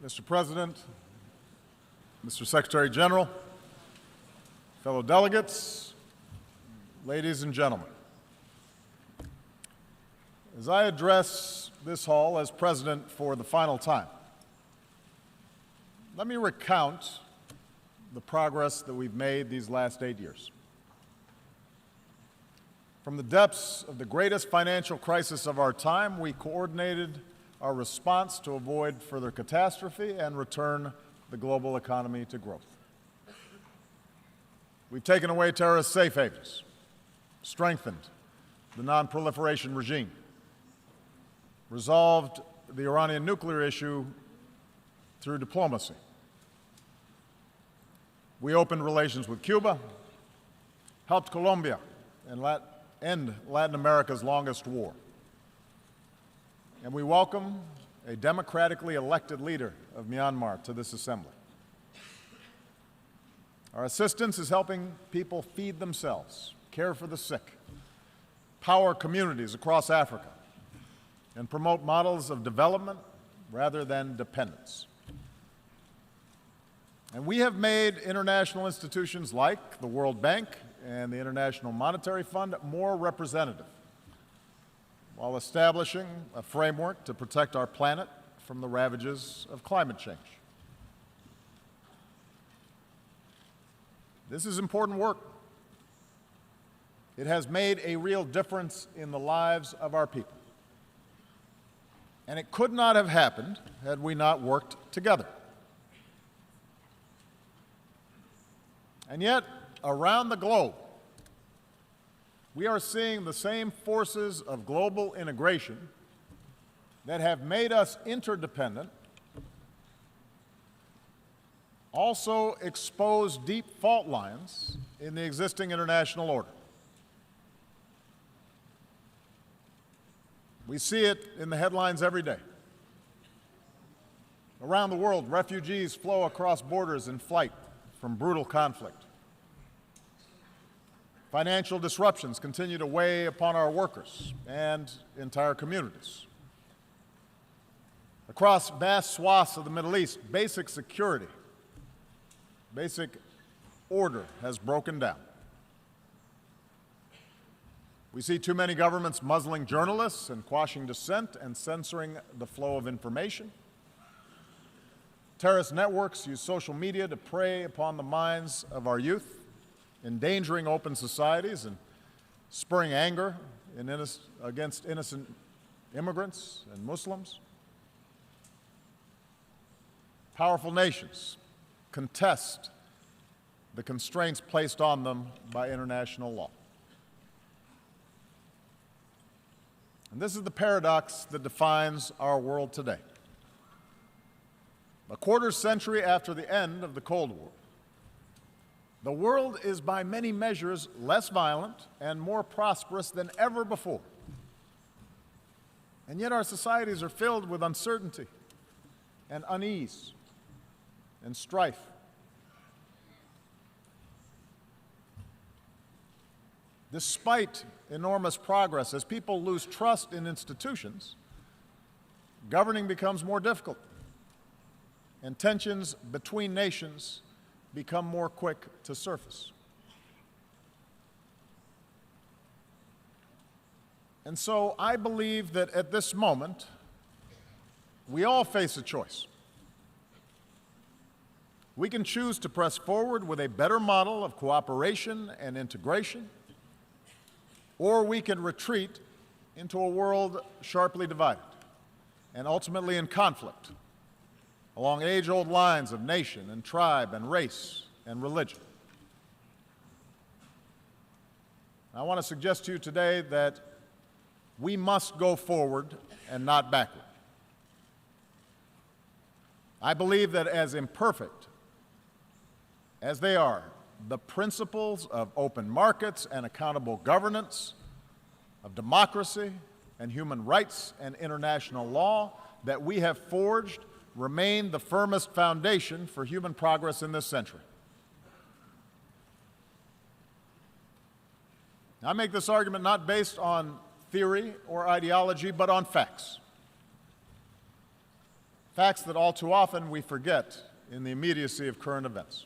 Mr. President, Mr. Secretary General, fellow delegates, ladies and gentlemen. As I address this hall as President for the final time, let me recount the progress that we've made these last 8 years. From the depths of the greatest financial crisis of our time, we coordinated our response to avoid further catastrophe and return the global economy to growth. We've taken away terrorist safe havens, strengthened the non-proliferation regime, resolved the Iranian nuclear issue through diplomacy. We opened relations with Cuba, helped Colombia end Latin America's longest war. And we welcome a democratically elected leader of Myanmar to this assembly. Our assistance is helping people feed themselves, care for the sick, power communities across Africa, and promote models of development rather than dependence. And we have made international institutions like the World Bank and the International Monetary Fund more representative, while establishing a framework to protect our planet from the ravages of climate change. This is important work. It has made a real difference in the lives of our people. And it could not have happened had we not worked together. And yet, around the globe, we are seeing the same forces of global integration that have made us interdependent also expose deep fault lines in the existing international order. We see it in the headlines every day. Around the world, refugees flow across borders in flight from brutal conflict. Financial disruptions continue to weigh upon our workers and entire communities. Across vast swaths of the Middle East, basic security, basic order has broken down. We see too many governments muzzling journalists and quashing dissent and censoring the flow of information. Terrorist networks use social media to prey upon the minds of our youth, endangering open societies and spurring anger against innocent immigrants and Muslims. Powerful nations contest the constraints placed on them by international law. And this is the paradox that defines our world today. A quarter century after the end of the Cold War, the world is by many measures less violent and more prosperous than ever before. And yet our societies are filled with uncertainty and unease and strife. Despite enormous progress, as people lose trust in institutions, governing becomes more difficult, and tensions between nations become more quick to surface. And so I believe that at this moment, we all face a choice. We can choose to press forward with a better model of cooperation and integration, or we can retreat into a world sharply divided and ultimately in conflict along age-old lines of nation and tribe and race and religion. I want to suggest to you today that we must go forward and not backward. I believe that as imperfect as they are, the principles of open markets and accountable governance, of democracy and human rights and international law that we have forged remain the firmest foundation for human progress in this century. I make this argument not based on theory or ideology, but on facts. facts that all too often we forget in the immediacy of current events.